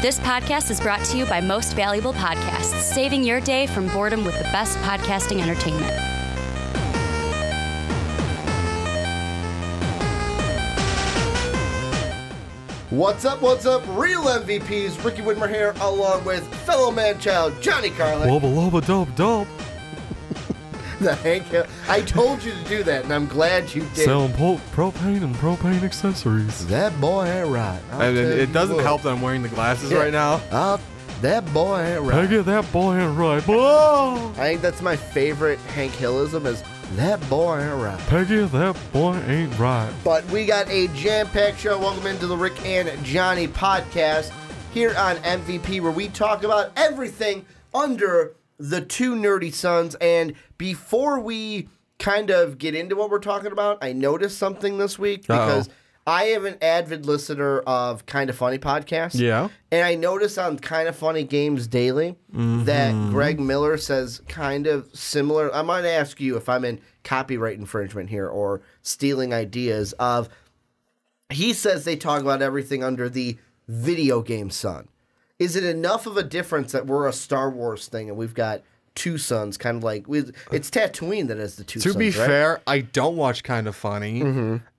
This podcast is brought to you by Most Valuable Podcasts, saving your day from boredom with the best podcasting entertainment. What's up, real MVPs? Ricky Widmer here, along with fellow man-child Johnny Karlic. Wubba lubba dub dub. The Hank Hill. I told you to do that, and I'm glad you did. Selling propane and propane accessories. That boy ain't right. And it doesn't help that I'm wearing the glasses right now. That boy ain't right. Peggy, that boy ain't right. Whoa! I think that's my favorite Hank Hillism is, that boy ain't right. Peggy, that boy ain't right. But we got a jam-packed show. Welcome into the Rick and Johnny podcast here on MVP, where we talk about everything under the two nerdy sons. And before we kind of get into what we're talking about, I noticed something this week because I am an avid listener of Kind of Funny podcasts. Yeah. And I noticed on Kind of Funny Games Daily that Greg Miller says kind of similar. I might ask you if I'm in copyright infringement here or stealing ideas of. He says they talk about everything under the video game sun. Is it enough of a difference that we're a Star Wars thing and we've got two sons, kind of like it's Tatooine that has the two sons, To be right? fair, I don't watch Kind of Funny,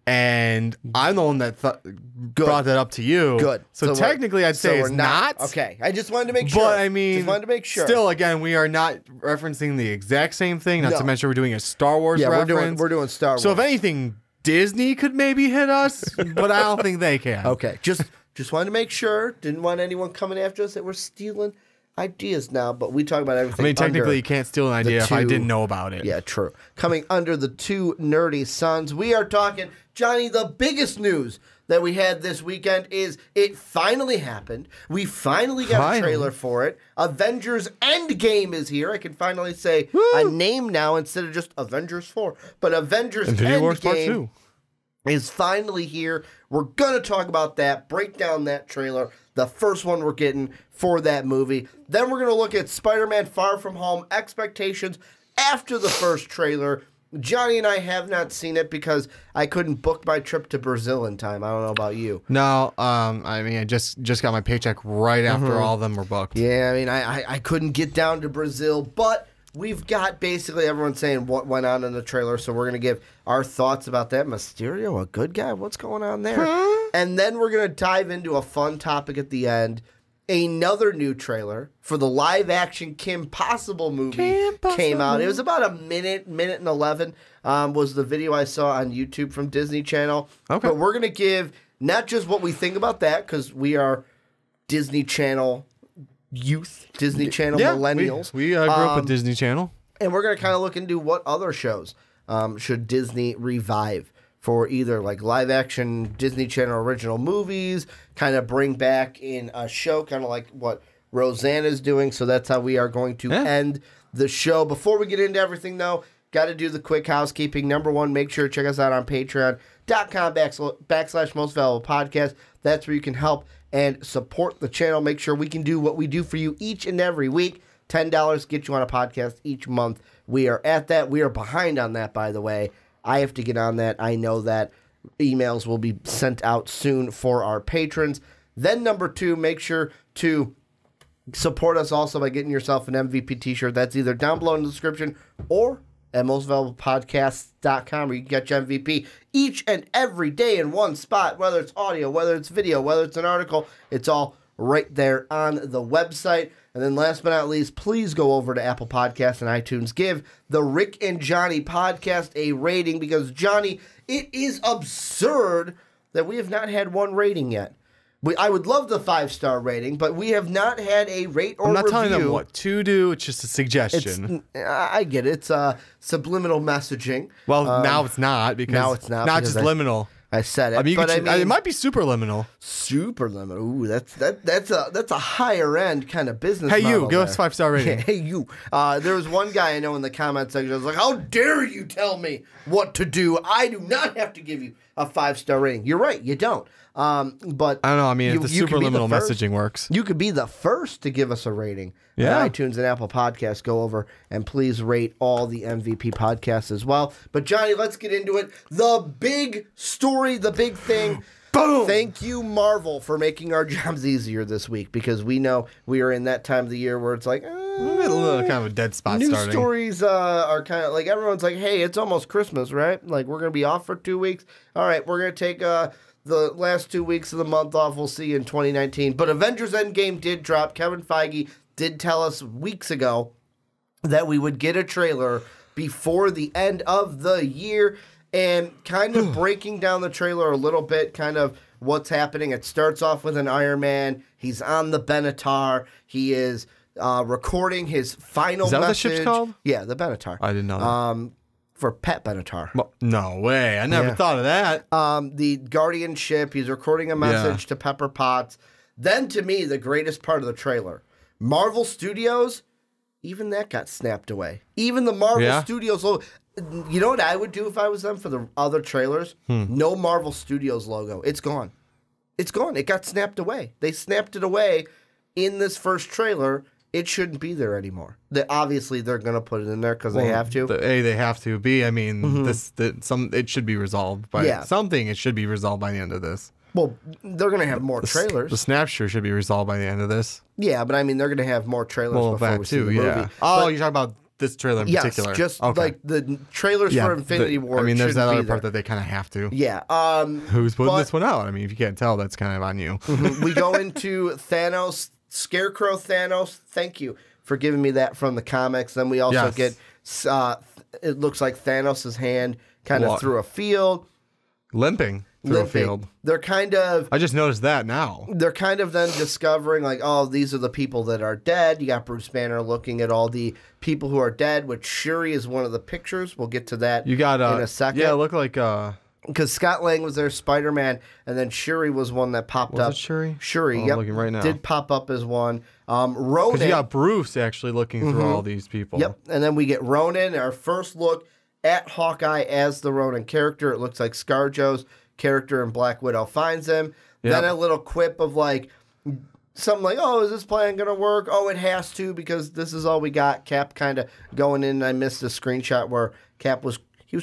and I'm the one that brought that up to you. Good. So technically, I'd say we're it's not. Okay, I just wanted to make sure. But I mean, just wanted to make sure. Still, again, we are not referencing the exact same thing. Not No. to mention we're doing a Star Wars yeah, reference. we're doing Star Wars. So if anything, Disney could maybe hit us, but I don't think they can. Okay, just wanted to make sure. Didn't want anyone coming after us that we're stealing ideas now, but we talk about everything. I mean, technically, you can't steal an idea if I didn't know about it. Yeah, true. Coming under the two nerdy sons, we are talking, Johnny, the biggest news that we had this weekend is it finally happened. We finally got a trailer for it. Avengers Endgame is here. I can finally say a name now instead of just Avengers 4. But Avengers Endgame is finally here. We're going to talk about that, break down that trailer, the first one we're getting for that movie. Then we're going to look at Spider-Man Far From Home, expectations after the first trailer. Johnny and I have not seen it because I couldn't book my trip to Brazil in time. I don't know about you. No, I mean, I just got my paycheck right after all of them were booked. Yeah, I mean, I couldn't get down to Brazil, but we've got basically everyone saying what went on in the trailer, so we're going to give our thoughts about that. Mysterio, a good guy? What's going on there? And then we're going to dive into a fun topic at the end. Another new trailer for the live-action Kim Possible movie came out. It was about a minute and 11 was the video I saw on YouTube from Disney Channel. Okay. But we're going to give not just what we think about that, because we are Disney Channel youth, Disney Channel millennials. We grew up with Disney Channel. And we're going to kind of look into what other shows should Disney revive for either like live action Disney Channel original movies, kind of bring back in a show, kind of like what Roseanna's doing. So that's how we are going to end the show. Before we get into everything, though, got to do the quick housekeeping. Number one, make sure to check us out on patreon.com/Most Valuable Podcast. That's where you can help and support the channel. Make sure we can do what we do for you each and every week. $10 get you on a podcast each month. We are at that. We are behind on that, by the way. I have to get on that. I know that emails will be sent out soon for our patrons. Then number two, make sure to support us also by getting yourself an MVP t-shirt. That's either down below in the description or at mostvaluablepodcast.com, where you can get your MVP each and every day in one spot, whether it's audio, whether it's video, whether it's an article. It's all right there on the website. And then last but not least, please go over to Apple Podcasts and iTunes. Give the Rick and Johnny podcast a rating because, Johnny, it is absurd that we have not had one rating yet. I would love the 5-star rating, but we have not had a rate or review. I'm not telling them what to do. It's just a suggestion. I get it. It's subliminal messaging. Well, now it's not because now it's not. Not just liminal. I said it. I mean, it might be superliminal. Superliminal. Ooh, that's a higher end kind of business. Hey, model you, give us 5-star rating. Hey, you. There was one guy I know in the comment section. I was like, "How dare you tell me what to do? I do not have to give you a 5-star rating." You're right, you don't. But I don't know. I mean, if the superliminal messaging works, you could be the first to give us a rating. Yeah. On iTunes and Apple Podcasts. Go over and please rate all the MVP podcasts as well. But Johnny, let's get into it. The big story, the big thing. Boom! Thank you, Marvel, for making our jobs easier this week, because we know we are in that time of the year where it's like, a little kind of a dead spot news starting. stories are kind of like, everyone's like, hey, it's almost Christmas, right? Like, we're going to be off for 2 weeks. All right, we're going to take the last 2 weeks of the month off. We'll see you in 2019. But Avengers Endgame did drop. Kevin Feige did tell us weeks ago that we would get a trailer before the end of the year. And kind of breaking down the trailer a little bit, kind of what's happening. It starts off with an Iron Man. He's on the Benatar. He is recording his final message. Is that what the ship's called? Yeah, the Benatar. I didn't know that. For Pet Benatar. Well, no way. I never thought of that. The Guardian ship. He's recording a message to Pepper Potts. Then, to me, the greatest part of the trailer. Marvel Studios, even that got snapped away. Even the Marvel Studios logo. You know what I would do if I was them for the other trailers? No Marvel Studios logo. It's gone. It's gone. It got snapped away. They snapped it away in this first trailer. It shouldn't be there anymore. Obviously, they're going to put it in there because they have to. They have to be. I mean, it should be resolved by something. It should be resolved by the end of this. Well, they're going to have more trailers. The Snapshot should be resolved by the end of this. Yeah, but I mean, they're going to have more trailers before we see the movie. Oh, you're talking about this trailer in particular? Yes, just like the trailers for Infinity War. I mean, there's that other part that they kind of have to. Yeah. Who's putting this one out? I mean, if you can't tell, that's kind of on you. We go into Thanos, Scarecrow Thanos. Thank you for giving me that from the comics. Then we also get, it looks like Thanos' hand kind of through a field. Limping through a field. They're kind of... I just noticed that now. They're kind of then discovering, like, oh, these are the people that are dead. You got Bruce Banner looking at all the people who are dead, which Shuri is one of the pictures. We'll get to that in a second. Yeah, it looked like... Because Scott Lang was there, Spider-Man, and then Shuri was one that popped up. Was it Shuri? Shuri, I'm looking right now. Did pop up as one. Ronan... Because you got Bruce actually looking through all these people. Yep, and then we get Ronan, our first look at Hawkeye as the Ronan character. It looks like ScarJo's character in Black Widow finds him. Yep. Then a little quip of like something like, oh, is this plan going to work? Oh, it has to, because this is all we got. Cap kind of going in. I missed a screenshot where Cap was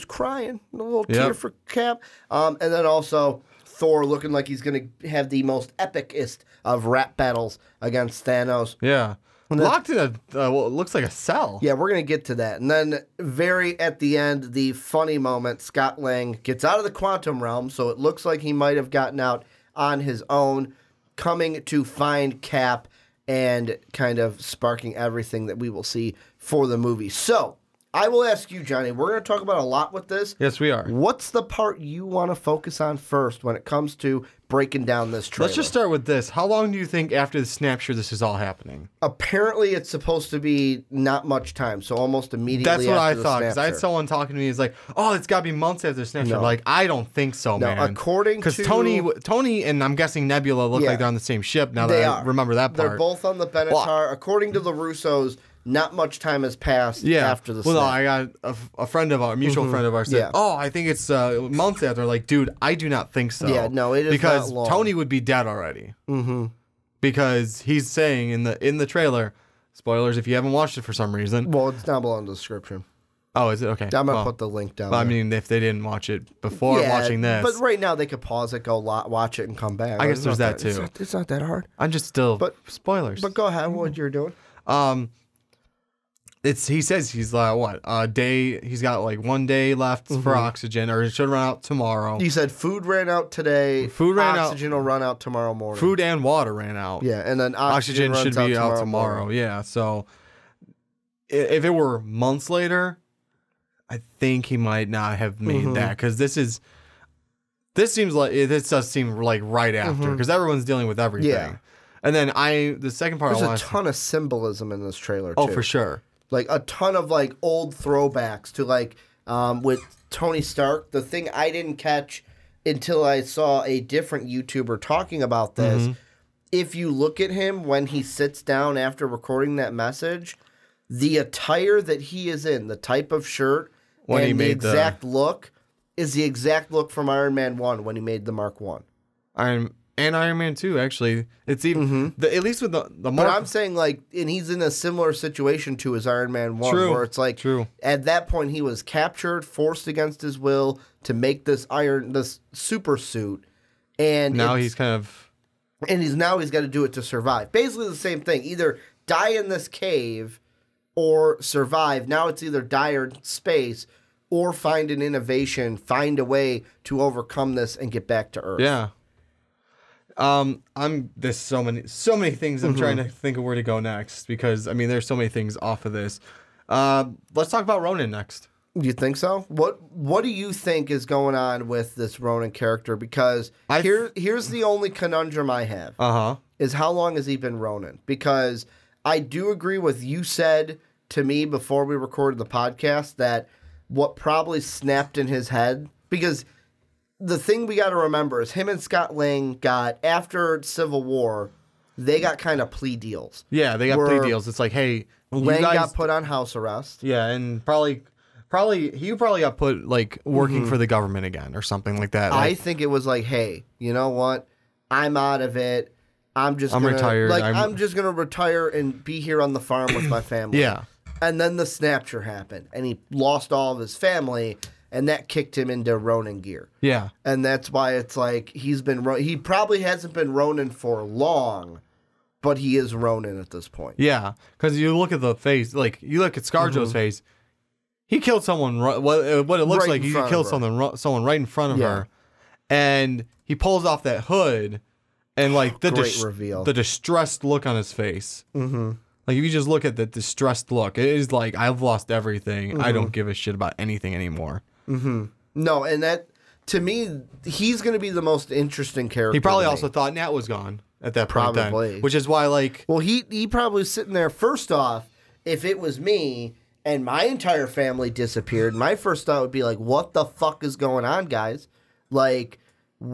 crying. A little tear for Cap. And then also Thor looking like he's going to have the most epicest of rap battles against Thanos. Yeah. Locked in it looks like a cell. Yeah, we're going to get to that. And then very at the end, the funny moment, Scott Lang gets out of the quantum realm, so it looks like he might have gotten out on his own, coming to find Cap and kind of sparking everything that we will see for the movie. So, I will ask you, Johnny, we're going to talk about a lot with this. Yes, we are. What's the part you want to focus on first when it comes to breaking down this trailer? Let's just start with this. How long do you think after the snapshot this is all happening? Apparently, it's supposed to be not much time, so almost immediately after the That's what I thought, because I had someone talking to me, he's like, oh, it's got to be months after the snapshot. Like, I don't think so, man. According to... Because Tony and I'm guessing Nebula look like they're on the same ship now that I remember that part. They're both on the Benatar. According to the Russos, not much time has passed after the snap. Well, no, I got a friend of ours, a mutual friend of ours said, oh, I think it's months after. Like, dude, I do not think so. Yeah, no, it is because not long. Tony would be dead already. Because he's saying in the trailer, spoilers if you haven't watched it for some reason. Well, it's down below in the description. Oh, is it? Okay. I'm going to put the link down there. I mean, if they didn't watch it before watching this. But right now, they could pause it, go watch it, and come back. I guess there's that too. It's not that hard. I'm just still... spoilers. But go ahead, what you're doing. He says he's what a day. He's got like 1 day left for oxygen, or it should run out tomorrow. You said food ran out today. Oxygen will run out tomorrow morning. Food and water ran out. Yeah, and then oxygen should be out tomorrow. Yeah, so if it were months later, I think he might not have made that, because this seems like this does seem like right after, because everyone's dealing with everything. Yeah. And then the second part, there's a ton of symbolism in this trailer too. Oh, for sure. Like a ton of like old throwbacks to like with Tony Stark. The thing I didn't catch until I saw a different YouTuber talking about this. If you look at him when he sits down after recording that message, the attire that he is in, the type of shirt, and the exact look is the exact look from Iron Man 1 when he made the Mark 1. And Iron Man 2, actually. It's even... at least with the Mark... But I'm saying, like, and he's in a similar situation to his Iron Man 1, where it's like... At that point, he was captured, forced against his will to make this super suit, And now he's kind of... And he's got to do it to survive. Basically the same thing. Either die in this cave or survive. Now it's either die or space or find an innovation, find a way to overcome this and get back to Earth. Yeah. There's so many things I'm trying to think of where to go next because, I mean, there's so many things off of this. Let's talk about Ronan next. You think so? What do you think is going on with this Ronan character? Because here's the only conundrum I have. Is how long has he been Ronan? Because I do agree with you said to me before we recorded the podcast that what probably snapped in his head, because the thing we got to remember is him and Scott Lang got, after Civil War, they got kind of plea deals. Yeah, they got plea deals. It's like, hey, Lang got put on house arrest. Yeah, and probably got put like working for the government again or something like that. I think it was like, hey, you know what? I'm out of it. I'm retired. I'm just gonna retire and be here on the farm with my family. Yeah. And then the snapshot happened, and he lost all of his family, and that kicked him into Ronin gear. Yeah. And that's why it's like he probably hasn't been Ronin for long, but he is Ronin at this point. Yeah, because you look at the face, like you look at ScarJo's face. He killed someone. What it looks like, he killed someone right in front of her, and he pulls off that hood, and like the distressed look on his face. Like if you just look at the distressed look, it is like, I've lost everything. I don't give a shit about anything anymore. No, and that, to me, he's going to be the most interesting character. He probably also thought Nat was gone at that point. Probably, which is why, like, well, he probably was sitting there. First off, if it was me and my entire family disappeared, my first thought would be like, what the fuck is going on, guys? Like,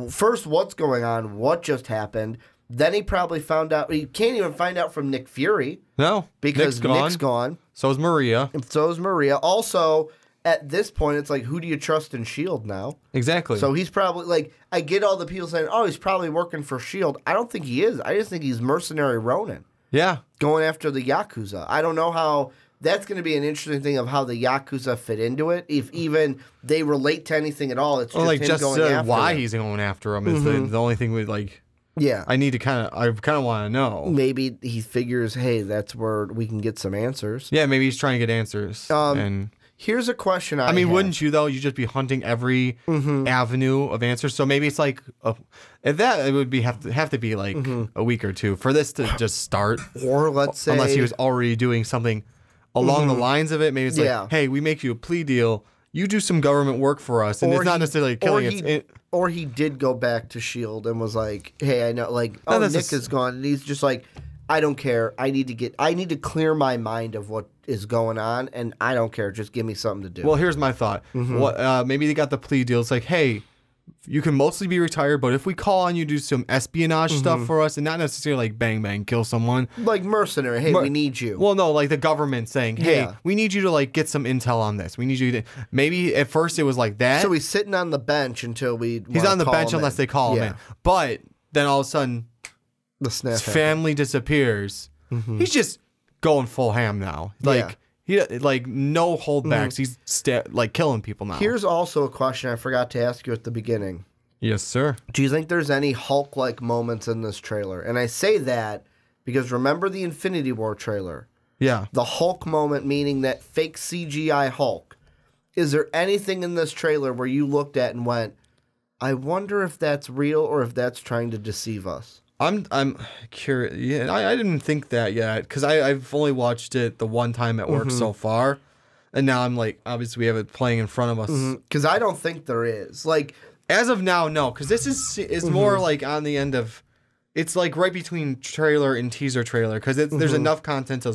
first, what's going on? What just happened? Then he probably found out. He can't even find out from Nick Fury. No, because Nick's gone. So is Maria. And so is Maria. Also, at this point, it's like, who do you trust in S.H.I.E.L.D. now? Exactly. So he's probably, like, I get all the people saying, oh, he's probably working for S.H.I.E.L.D. I don't think he is. I just think he's mercenary Ronin. Yeah. Going after the Yakuza. I don't know how... That's going to be an interesting thing of how the Yakuza fit into it. If even they relate to anything at all, it's just like him just going after why them. He's going after him is the only thing we like. Yeah, I kind of want to know. Maybe he figures, hey, that's where we can get some answers. Yeah, maybe he's trying to get answers. And here's a question I mean, wouldn't you though? You just be hunting every avenue of answers. So maybe it's like at that it would have to be like a week or two for this to just start. Or let's say, unless he was already doing something along the lines of it, maybe it's like, hey, we make you a plea deal. You do some government work for us, and it's not necessarily killing. Or he did go back to S.H.I.E.L.D. and was like, hey, I know, like, Nick is gone, and he's just like, I don't care. I need to clear my mind of what is going on, and I don't care. Just give me something to do. Well, here's my thought. Maybe they got the plea deal. It's like, hey, you can mostly be retired, but if we call on you to do some espionage stuff for us, and not necessarily like bang bang kill someone, like mercenary, hey, we need you. Well, no, like the government saying, hey, we need you to like get some intel on this. We need you to. Maybe at first it was like that. So he's sitting on the bench until he's on the bench unless they call him in. But then all of a sudden, his family disappears. He's just going full ham now. Like. He like no holdbacks. He's like killing people now. Here's also a question I forgot to ask you at the beginning. Yes, sir. Do you think there's any Hulk-like moments in this trailer? And I say that because remember the Infinity War trailer? Yeah. The Hulk moment, meaning that fake CGI Hulk. Is there anything in this trailer where you looked at and went, I wonder if that's real or if that's trying to deceive us? I'm curious. Yeah, I didn't think that yet because I've only watched it the one time at work so far, and now I'm like, obviously we have it playing in front of us. Because I don't think there is. Like as of now, no. Because this is more like on the end of, it's like right between trailer and teaser trailer because there's enough content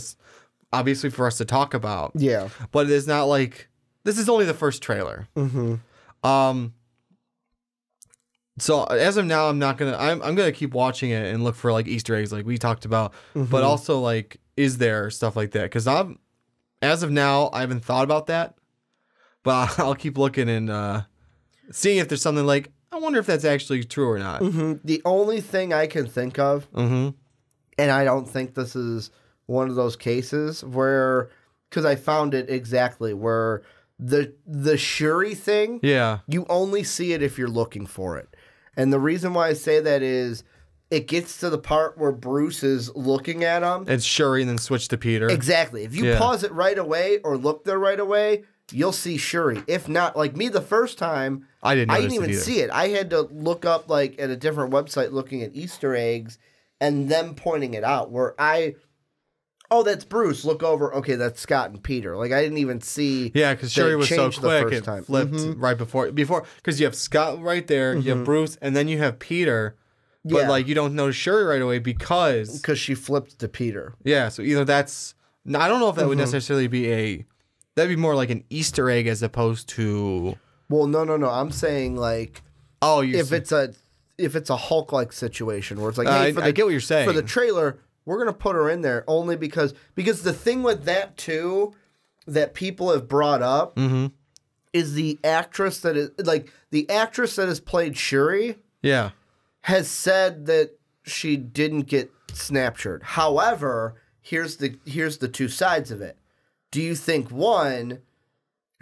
obviously for us to talk about. Yeah, but it's not like this is only the first trailer. So as of now, I'm gonna keep watching it and look for like Easter eggs, like we talked about, but also like, is there stuff like that? Because as of now, I haven't thought about that, but I'll keep looking and seeing if there's something like, I wonder if that's actually true or not. The only thing I can think of, and I don't think this is one of those cases where, because I found it exactly where the Shuri thing, you only see it if you're looking for it. And the reason why I say that is it gets to the part where Bruce is looking at him. It's Shuri and then switch to Peter. Exactly. If you pause it right away or look there right away, you'll see Shuri. If not, like me the first time, I didn't even see it. I had to look up like at a different website looking at Easter eggs and them pointing it out where oh, that's Bruce. Look over. Okay, that's Scott and Peter. Like I didn't even see. Yeah, because Shuri was so quick, it flipped right before because you have Scott right there, you have Bruce, and then you have Peter. But like you don't notice Shuri right away because she flipped to Peter. Yeah, so either that's I don't know if that would necessarily be that'd be more like an Easter egg as opposed to. Well, no. I'm saying like if it's a Hulk like situation where it's like hey, I get what you're saying for the trailer. We're going to put her in there only because the thing with that, too, that people have brought up is the actress that is, like, the actress that has played Shuri has said that she didn't get snapshored. However, here's the two sides of it. Do you think, one,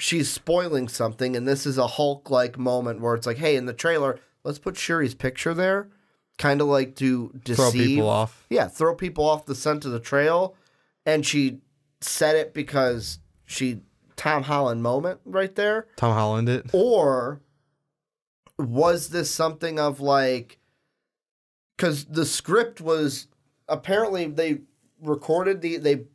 she's spoiling something, and this is a Hulk-like moment where it's like, hey, in the trailer, let's put Shuri's picture there? Kind of like to deceive. Throw people off. Yeah, throw people off the scent of the trail. And she said it because Tom Holland moment right there. Tom Holland it. Or was this something of like, because the script was, apparently they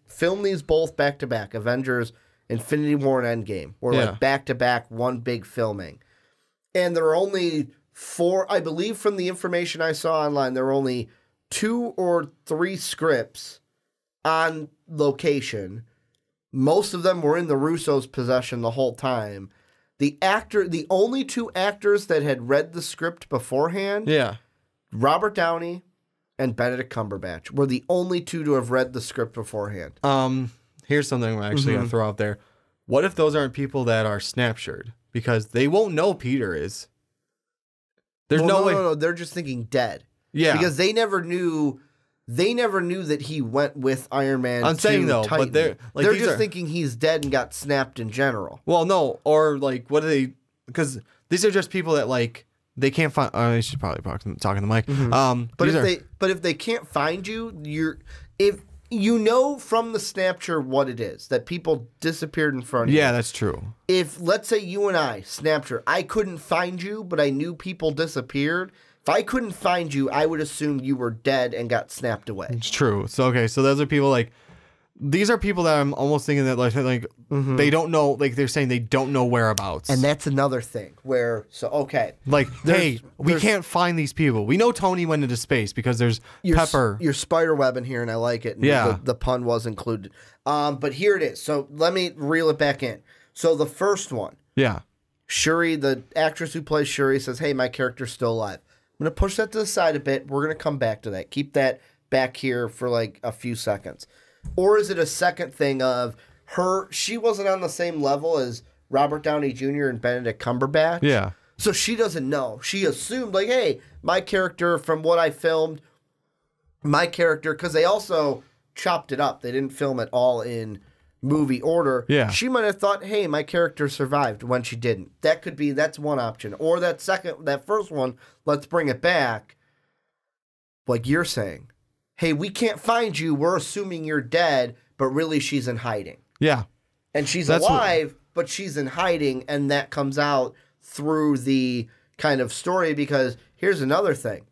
filmed these both back to back, Avengers, Infinity War, and Endgame. Or like back to back, one big filming. And there are only 4, I believe from the information I saw online, there were only 2 or 3 scripts on location. Most of them were in the Russo's possession the whole time. The only 2 actors that had read the script beforehand, Robert Downey and Benedict Cumberbatch, were the only 2 to have read the script beforehand. Here's something I'm actually going to throw out there. What if those aren't people that are snapshored? Because they won't know Peter is. There's no way. No, they're just thinking dead. Yeah. Because they never knew that he went with Iron Man. I'm saying though, Titan. but they're just thinking he's dead and got snapped in general. Well, no, or like what are they? Because these are just people that like they can't find. I should probably talk in the mic. But if they can't find you, if you know from the snapshot what it is, that people disappeared in front of you. Yeah, that's true. If, let's say you and I, snapshot, I couldn't find you, but I knew people disappeared. If I couldn't find you, I would assume you were dead and got snapped away. It's true. So, okay, so those are people like, these are people that I'm almost thinking that like they don't know, like they're saying they don't know whereabouts. And that's another thing where, so, okay. Like, hey, we can't find these people. We know Tony went into space because there's Pepper. Your spider web in here, and I like it. And the pun was included. But here it is. So let me reel it back in. So the first one. Yeah. Shuri, the actress who plays Shuri, says, hey, my character's still alive. I'm going to push that to the side a bit. We're going to come back to that. Keep that back here for like a few seconds. Or is it a second thing of she wasn't on the same level as Robert Downey Jr. and Benedict Cumberbatch? Yeah. So she doesn't know. She assumed, like, hey, my character, from what I filmed, because they also chopped it up. They didn't film it all in movie order. Yeah. She might have thought, hey, my character survived when she didn't. That's one option. Or that first one, let's bring it back, like you're saying. Hey, we can't find you. We're assuming you're dead, but really she's in hiding. Yeah. And she's alive, but she's in hiding, and that comes out through the kind of story, because here's another thing.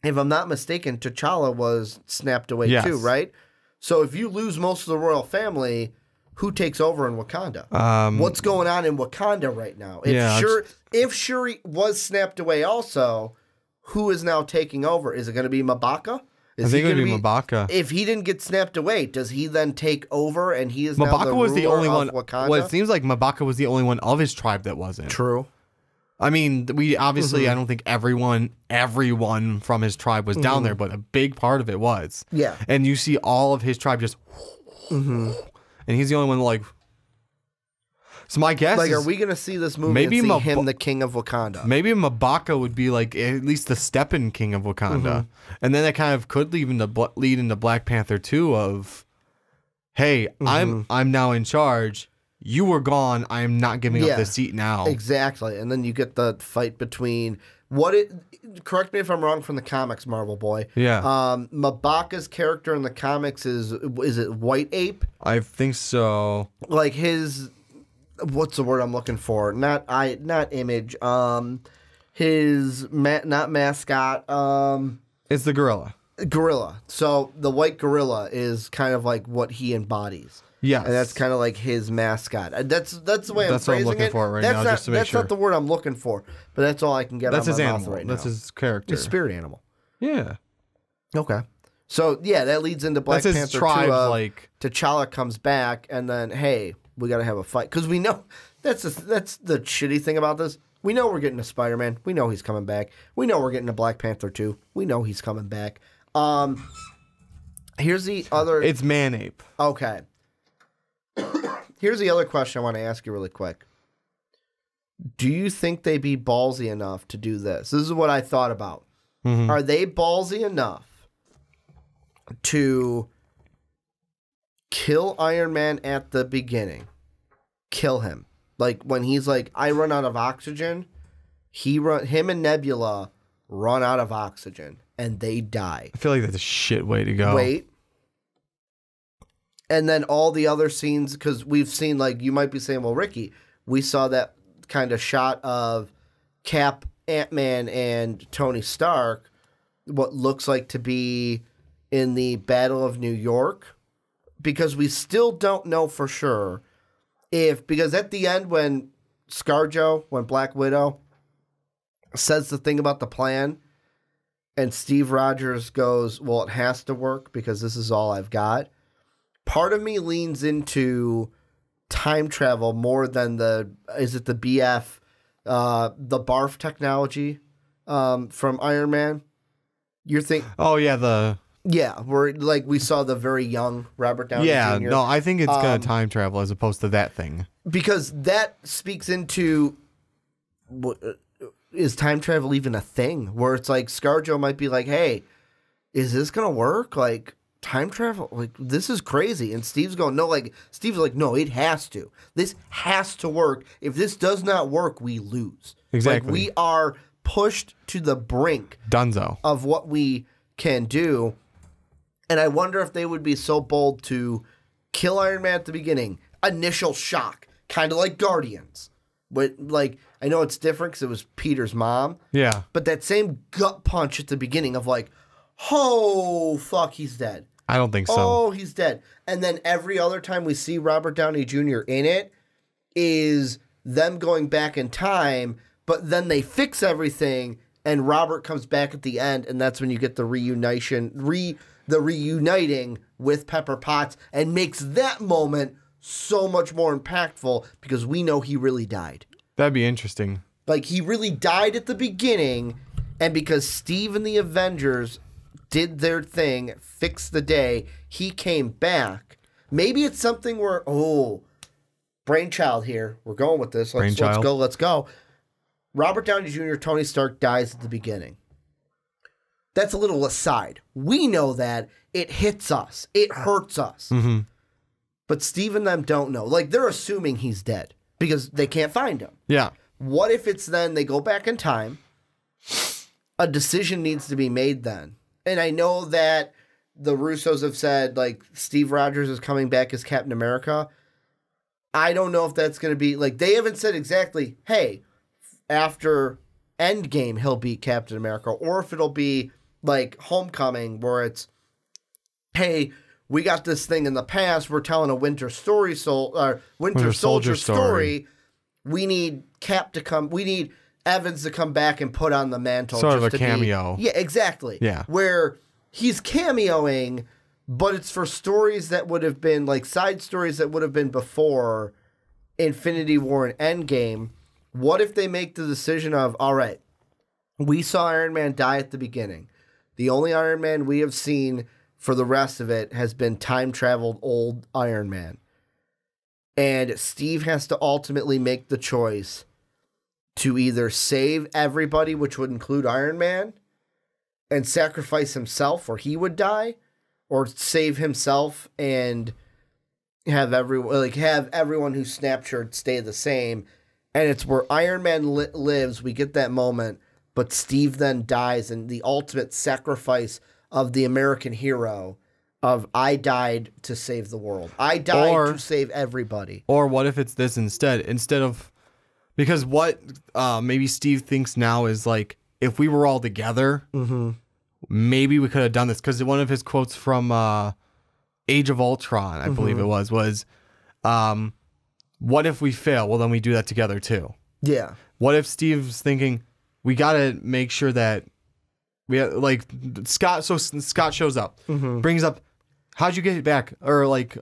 If I'm not mistaken, T'Challa was snapped away too, right? So if you lose most of the royal family, who takes over in Wakanda? What's going on in Wakanda right now? If Shuri was snapped away also, who is now taking over? Is it going to be M'Baka? I think it would be M'Baka. If he didn't get snapped away, does he then take over and he is M'Baka now the was the only one. Wakanda? Well, it seems like M'Baka was the only one of his tribe that wasn't. True. I mean, we obviously, I don't think everyone from his tribe was down there, but a big part of it was. Yeah. And you see all of his tribe just, and he's the only one like. So my guess is, are we going to see this movie and see him the king of Wakanda? Maybe M'Baka would be like at least the stepping king of Wakanda. And then that kind of could lead into Black Panther 2 of, hey, I'm now in charge. You were gone. I am not giving up the seat now. Exactly. And then you get the fight between Correct me if I'm wrong from the comics, Marvel Boy. Yeah. M'Baka's character in the comics is it White Ape? I think so. Like his, what's the word I'm looking for? Not image. His not mascot. It's the gorilla. Gorilla. So the white gorilla is kind of like what he embodies. Yes. And that's kind of like his mascot. That's the way I'm phrasing it. That's what I'm looking for right now, just to make that's sure. Not the word I'm looking for, but that's all I can get That's out of his my mouth animal. right now. That's his character. His spirit animal. Yeah. Okay. So, yeah, that leads into Black That's Panther his tribe, 2. like... T'Challa comes back, and then, hey, we got to have a fight. Because we know, that's the shitty thing about this. We know we're getting a Spider-Man. We know he's coming back. We know we're getting a Black Panther 2. We know he's coming back. Here's the other... It's Man-Ape. Okay. Here's the other question I want to ask you really quick. Do you think they'd be ballsy enough to do this? This is what I thought about. Mm-hmm. Are they ballsy enough to kill Iron Man at the beginning? Kill him. Like when he's like, I run out of oxygen, him and Nebula run out of oxygen and they die. I feel like that's a shit way to go. Wait. And then all the other scenes, because we've seen, like, you might be saying, well, Ricky, we saw that kind of shot of Cap, Ant-Man, and Tony Stark, what looks like to be in the Battle of New York, because we still don't know for sure because at the end when when Black Widow says the thing about the plan, and Steve Rogers goes, well, it has to work because this is all I've got. Part of me leans into time travel more than the BF, the barf technology from Iron Man. You're thinking... Oh, yeah, where like we saw the very young Robert Downey Jr. Yeah, no, I think it's going to time travel as opposed to that thing. Because that speaks into... Is time travel even a thing? Where it's like ScarJo might be like, hey, is this going to work? Like... time travel, like, this is crazy. And Steve's going, no, like, Steve's like, no, it has to. This has to work. If this does not work, we lose. Exactly. Like, we are pushed to the brink Dunzo of what we can do. And I wonder if they would be so bold to kill Iron Man at the beginning. Initial shock, kind of like Guardians. But, like, I know it's different because it was Peter's mom. Yeah. But that same gut punch at the beginning of, like, oh, fuck, he's dead. I don't think so. Oh, he's dead. And then every other time we see Robert Downey Jr. in it is them going back in time, but then they fix everything and Robert comes back at the end, and that's when you get the reuniting with Pepper Potts and makes that moment so much more impactful because we know he really died. That'd be interesting. Like, he really died at the beginning, and because Steve and the Avengers did their thing, fixed the day, he came back. Maybe it's something where, brainchild here. We're going with this. Let's go. Robert Downey Jr., Tony Stark dies at the beginning. That's a little aside. We know that. It hits us. It hurts us. Mm-hmm. But Steve and them don't know. Like, they're assuming he's dead because they can't find him. Yeah. What if it's then they go back in time? A decision needs to be made then. And I know that the Russos have said, like, Steve Rogers is coming back as Captain America. I don't know if that's going to be, like, they haven't said exactly, hey, after Endgame, he'll be Captain America. Or if it'll be, like, Homecoming, where it's, hey, we got this thing in the past. We're telling a Winter Soldier story. We need Cap to come. We need Evans to come back and put on the mantle. Sort of a cameo. Yeah, exactly. Yeah. Where he's cameoing, but it's for stories that would have been, like, side stories that would have been before Infinity War and Endgame. What if they make the decision of, all right, we saw Iron Man die at the beginning. The only Iron Man we have seen for the rest of it has been time-traveled old Iron Man. And Steve has to ultimately make the choice to either save everybody, which would include Iron Man, and sacrifice himself or he would die, or save himself and have everyone who's Snapchat stay the same. And it's where Iron Man lives. We get that moment, but Steve then dies, and the ultimate sacrifice of the American hero of I died to save the world. I died to save everybody. Or what if it's this instead? Instead of, because what maybe Steve thinks now is like, if we were all together, maybe we could have done this. Because one of his quotes from Age of Ultron, I believe it was what if we fail? Well, then we do that together too. Yeah. What if Steve's thinking, we got to make sure that we have, like, Scott, so Scott shows up, brings up, how'd you get back? Or like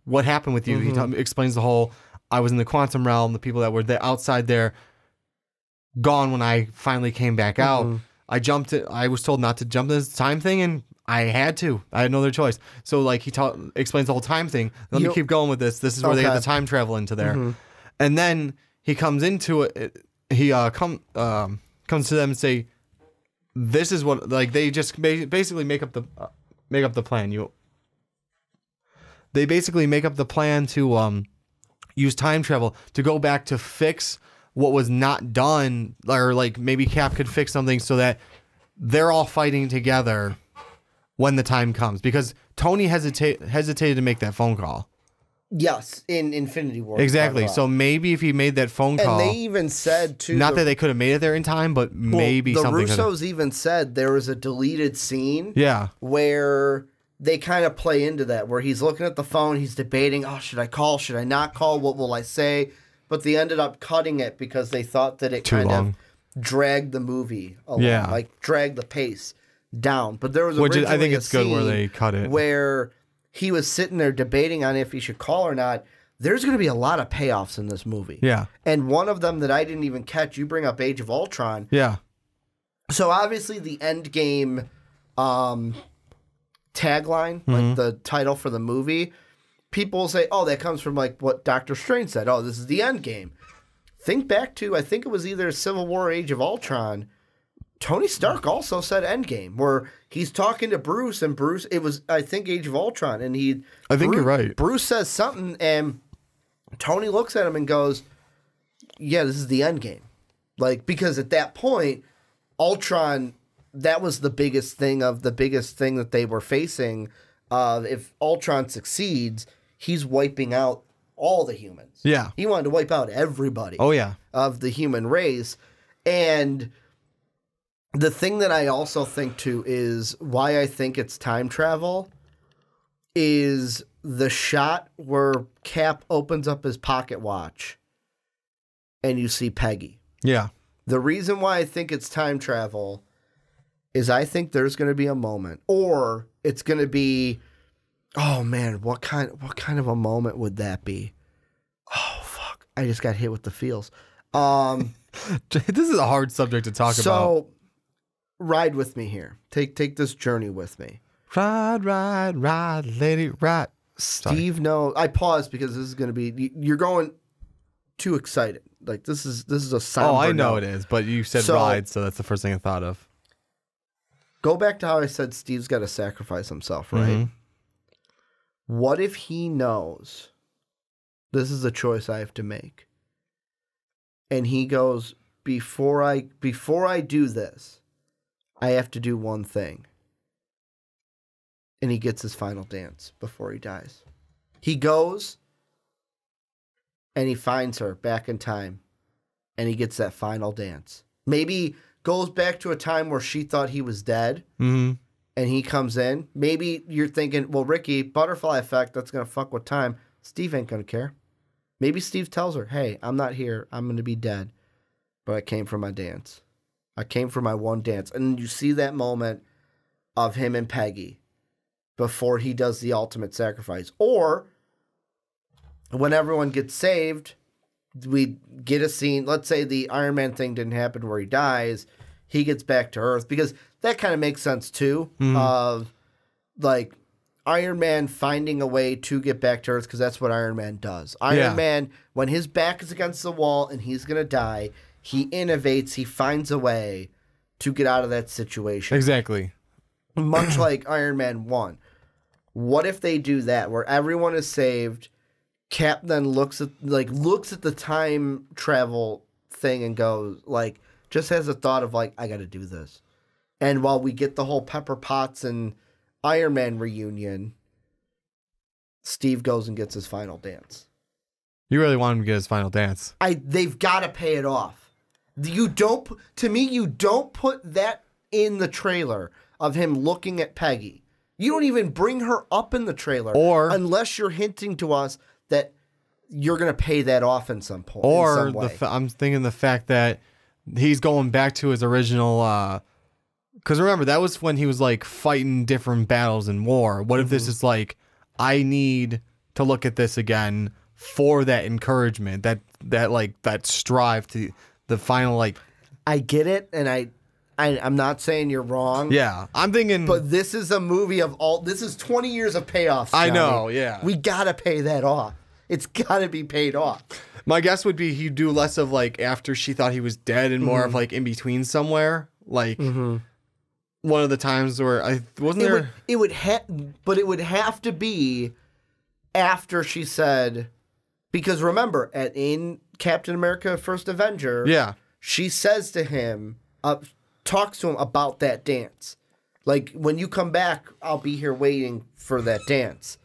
what happened with you? He explains the whole, I was in the quantum realm, the people that were outside there, gone when I finally came back out. I was told not to jump this time thing, and I had to. I had no other choice. So like he explains the whole time thing. Let me keep going with this. This is where they get the time travel into there. And then he comes into it. He comes to them and say, this is what, like, they just basically make up the plan. They basically make up the plan to use time travel to go back to fix what was not done, or like maybe Cap could fix something so that they're all fighting together when the time comes, because Tony hesitated to make that phone call. Yes, in Infinity War. Exactly. So maybe if he made that phone call, and they even said too, not that they could have made it there in time, but maybe the something. Russos even said there was a deleted scene. Yeah. Where they kind of play into that, where he's looking at the phone, he's debating, oh, should I call? Should I not call? What will I say? But they ended up cutting it because they thought that it kind of dragged the movie along, like dragged the pace down. But there was I think it's good where they cut it, where he was sitting there debating on if he should call or not. There's going to be a lot of payoffs in this movie. Yeah. And one of them that I didn't even catch, you bring up Age of Ultron. Yeah. So obviously the Endgame tagline, like the title for the movie, people will say, oh, that comes from like what Doctor Strange said. Oh, this is the Endgame. Think back to, I think it was either Civil War or Age of Ultron. Tony Stark also said Endgame, where he's talking to Bruce, and Bruce, it was, I think, Age of Ultron, and I think you're right. Bruce says something, and Tony looks at him and goes, yeah, this is the Endgame. Like, because at that point, Ultron, that was the biggest thing that they were facing. If Ultron succeeds, he's wiping out all the humans. Yeah. He wanted to wipe out everybody. Oh, yeah. Of the human race. And the thing that I also think, too, is why I think it's time travel is the shot where Cap opens up his pocket watch and you see Peggy. Yeah. The reason why I think it's time travel is I think there's going to be a moment, or it's going to be, oh man, what kind of a moment would that be? Oh fuck, I just got hit with the feels. This is a hard subject to talk about. So ride with me here. Take this journey with me. Ride, lady, ride. Steve, no, I paused because this is going to be, you're going too excited. Like this is a somber. Oh, I know it is, but you said ride, so that's the first thing I thought of. Go back to how I said Steve's got to sacrifice himself, right? What if he knows this is a choice I have to make? And he goes, before I do this, I have to do one thing. And he gets his final dance before he dies. He goes and he finds her back in time, and he gets that final dance. Maybe goes back to a time where she thought he was dead, and he comes in. Maybe you're thinking, well, Ricky, butterfly effect, that's going to fuck with time. Steve ain't going to care. Maybe Steve tells her, hey, I'm not here. I'm going to be dead, but I came for my dance. I came for my one dance. And you see that moment of him and Peggy before he does the ultimate sacrifice. Or when everyone gets saved, we get a scene. Let's say the Iron Man thing didn't happen where he dies. He gets back to Earth, because that kind of makes sense too. Of like Iron Man finding a way to get back to Earth, because that's what Iron Man does. Iron Man, when his back is against the wall and he's going to die, he innovates, he finds a way to get out of that situation. Exactly. Much like Iron Man 1. What if they do that, where everyone is saved, Cap then looks at the time travel thing and goes, like, just has a thought of like, I got to do this. And while we get the whole Pepper Potts and Iron Man reunion, Steve goes and gets his final dance. You really want him to get his final dance? They've got to pay it off. You don't put that in the trailer of him looking at Peggy. You don't even bring her up in the trailer, unless you're hinting to us that you're going to pay that off in some point. Or in some way. I'm thinking the fact that he's going back to his original. Because remember, that was when he was like fighting different battles in war. What if this is like, I need to look at this again for that encouragement, that strive to the final like. I get it, and I'm not saying you're wrong. Yeah, I'm thinking. But this is a movie of all. This is 20 years of payoffs. I know. Yeah, we gotta pay that off. It's gotta be paid off. My guess would be he'd do less of like after she thought he was dead and more of like in between somewhere, like one of the times where it would have to be after she said, because remember in Captain America: First Avenger, she says to him. Talks to him about that dance. Like, when you come back, I'll be here waiting for that dance.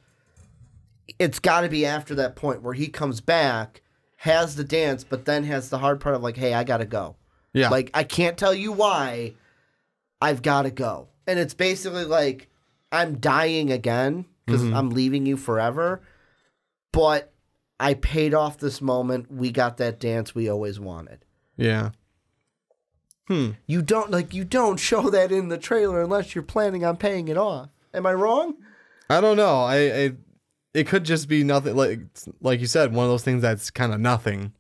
It's got to be after that point where he comes back, has the dance, but then has the hard part of like, hey, I got to go. Yeah. Like, I can't tell you why. I've got to go. And it's basically like, I'm dying again because I'm leaving you forever. But I paid off this moment. We got that dance we always wanted. Yeah. You don't show that in the trailer unless you're planning on paying it off. Am I wrong? I don't know. It could just be nothing. Like you said, one of those things that's kind of nothing.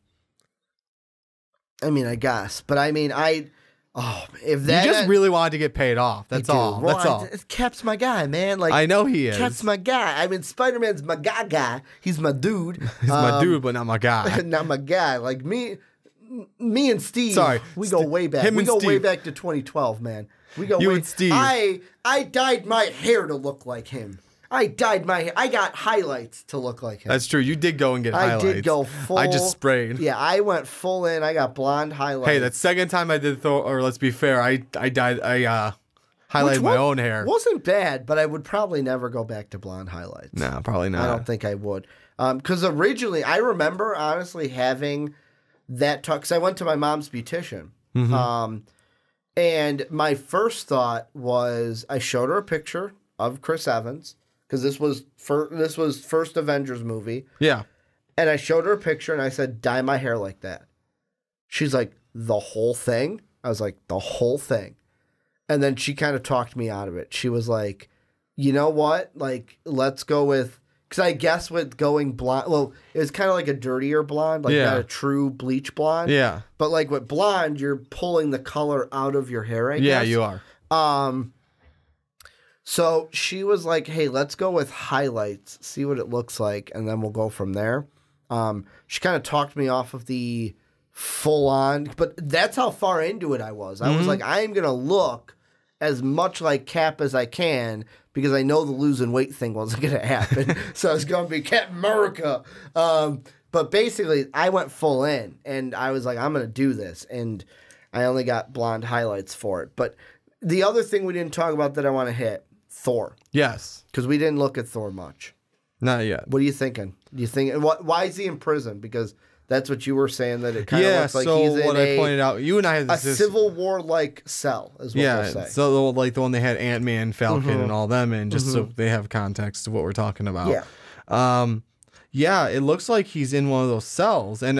I mean, I guess, but I mean, if that you just really wanted to get paid off. That's all. Well, that's all. Cap's my guy, man. Like I know he is. Cap's my guy. I mean, Spider-Man's my guy. He's my dude. He's my dude, but not my guy. Not my guy. Like me and Steve, we go way back. We go way back to 2012, man. We go way. And Steve. I dyed my hair to look like him. I dyed my hair. I got highlights to look like him. That's true. You did go and get highlights. I did go full. I just sprayed. Yeah, I went full in. I got blonde highlights. Hey, that second time I did Thor, or let's be fair, I highlighted my own hair. Wasn't bad, but I would probably never go back to blonde highlights. No, probably not. I don't think I would. Because originally, I remember honestly having that talk, because I went to my mom's beautician. And my first thought was, I showed her a picture of Chris Evans, because this was first Avengers movie. Yeah. And I showed her a picture, and I said, dye my hair like that. She's like, the whole thing? I was like, the whole thing. And then she kind of talked me out of it. She was like, you know what? Like, let's go with... Because I guess with going blonde, well, it was kind of like a dirtier blonde, like not a true bleach blonde. Yeah. But like with blonde, you're pulling the color out of your hair, I guess. Yeah, you are. So she was like, hey, let's go with highlights, see what it looks like, and then we'll go from there. She kind of talked me off of the full on, but that's how far into it I was. I was like, I am going to look as much like Cap as I can, because I know the losing weight thing wasn't going to happen. So it's going to be Captain America. But basically, I went full in, and I was like, I'm going to do this. And I only got blonde highlights for it. But the other thing we didn't talk about that I want to hit, Thor. Yes. Because we didn't look at Thor much. Not yet. What are you thinking? Do you think why is he in prison? Because that's what you were saying, that it kind of looks like he's in I pointed out, you and I had a Civil War-like cell, is what we'll say. So like the one they had Ant-Man, Falcon, and all them in, just so they have context to what we're talking about. Yeah. Yeah, it looks like he's in one of those cells. And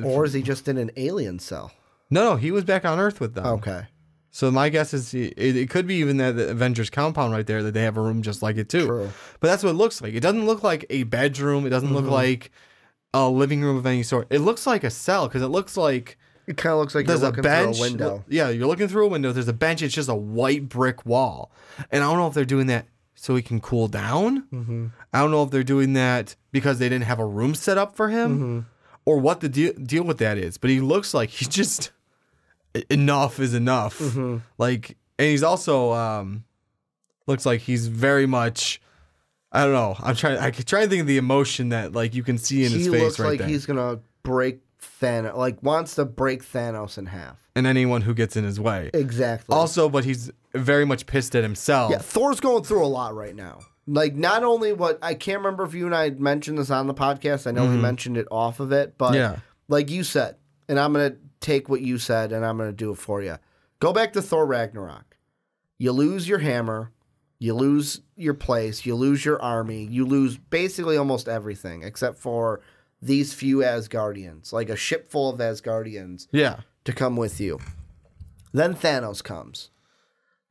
or is he just in an alien cell? No, he was back on Earth with them. Okay. So my guess is it could be even that the Avengers compound right there, that they have a room just like it too. True. But that's what it looks like. It doesn't look like a bedroom. It doesn't look like a living room of any sort. It looks like a cell, because it looks like... It kind of looks like there's you're looking a bench. through a window. Yeah, you're looking through a window. There's a bench. It's just a white brick wall. And I don't know if they're doing that so he can cool down. I don't know if they're doing that because they didn't have a room set up for him, or what the deal with that is. But he looks like he's just... enough is enough. Like, and he's also looks like he's very much... I can try to think of the emotion that like you can see in his face right there. He looks like he's gonna break Thanos, like wants to break Thanos in half. And anyone who gets in his way. Exactly. Also, but he's very much pissed at himself. Yeah, Thor's going through a lot right now. Like, not only I can't remember if you and I mentioned this on the podcast. I know we mentioned it off of it, but like you said, and I'm going to take what you said and I'm going to do it for you. Go back to Thor Ragnarok. You lose your hammer, you lose your place, you lose your army, you lose basically almost everything except for these few Asgardians, like a ship full of Asgardians to come with you. Then Thanos comes.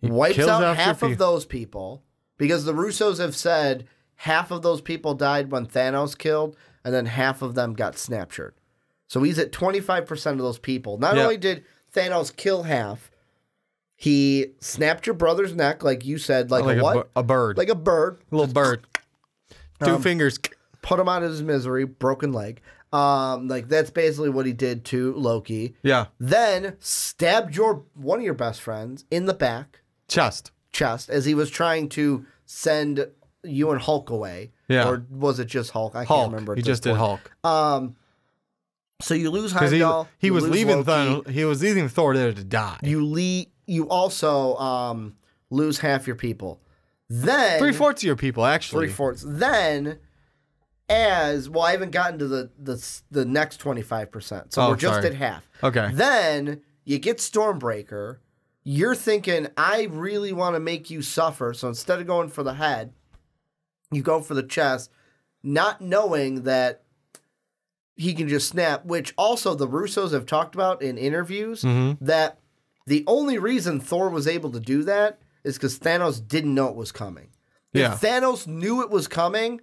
He wipes out half of those people. Because the Russos have said half of those people died when Thanos killed, and then half of them got snapshored. So he's at 25% of those people. Not only did Thanos kill half, he snapped your brother's neck, like you said, like a what? A bird. Like a bird. A little bird. Two fingers. Put him out of his misery, broken leg. Like that's basically what he did to Loki. Yeah. Then stabbed one of your best friends in the back. Chest as he was trying to send you and Hulk away. Yeah. Or was it just Hulk? I can't remember. He just did Hulk. So you lose Heimdall. He was leaving He was leaving Thor there to die. You also lose half your people. Then 3/4 of your people, actually. 3/4. Then I haven't gotten to the next 25%. So we're just at half. Okay. Then you get Stormbreaker. You're thinking, I really want to make you suffer. So instead of going for the head, you go for the chest, not knowing that he can just snap, which also the Russos have talked about in interviews, that the only reason Thor was able to do that is because Thanos didn't know it was coming. If Thanos knew it was coming,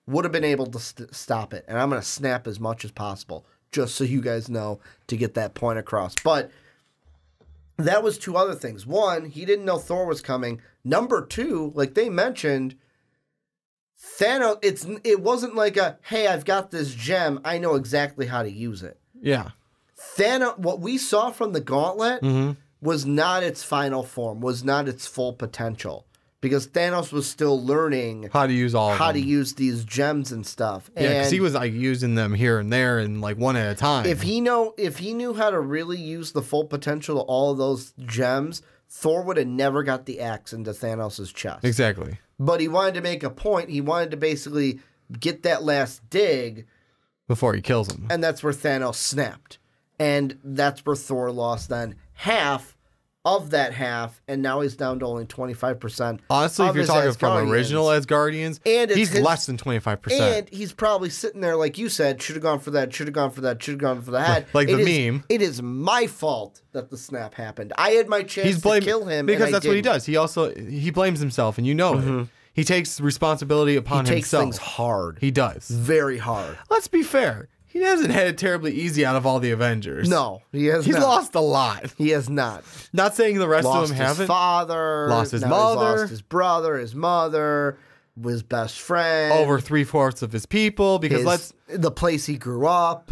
would have been able to stop it. And I'm going to snap as much as possible, just so you guys know, to get that point across. But that was two other things. One, he didn't know Thor was coming. Number two, like they mentioned, Thanos, it wasn't like hey, I've got this gem, I know exactly how to use it. Yeah. Thanos, what we saw from the gauntlet was not its final form, was not its full potential. Because Thanos was still learning how to use these gems and stuff. Yeah, because he was like using them here and there and like one at a time. If he knew how to really use the full potential of all of those gems, Thor would have never got the axe into Thanos' chest. Exactly. But he wanted to make a point. He wanted to basically get that last dig before he kills him. And that's where Thanos snapped. And that's where Thor lost then half of that half, and now he's down to only 25%. Honestly, if you're talking from original Asgardians, he's less than 25%. And he's probably sitting there, like you said, should have gone for that, should have gone for that, should have gone for the head. Like the meme. It is my fault that the snap happened. I had my chance to kill him, because that's what he does. He blames himself, and you know it. He takes responsibility upon himself. He takes things hard. He does. Very hard. Let's be fair. He hasn't had it terribly easy out of all the Avengers. No, he has not. He's lost a lot. He has not. Not saying the rest of them haven't. Lost his father. Lost his mother. Lost his brother, his mother, his best friend. Over 3/4 of his people. Because the place he grew up.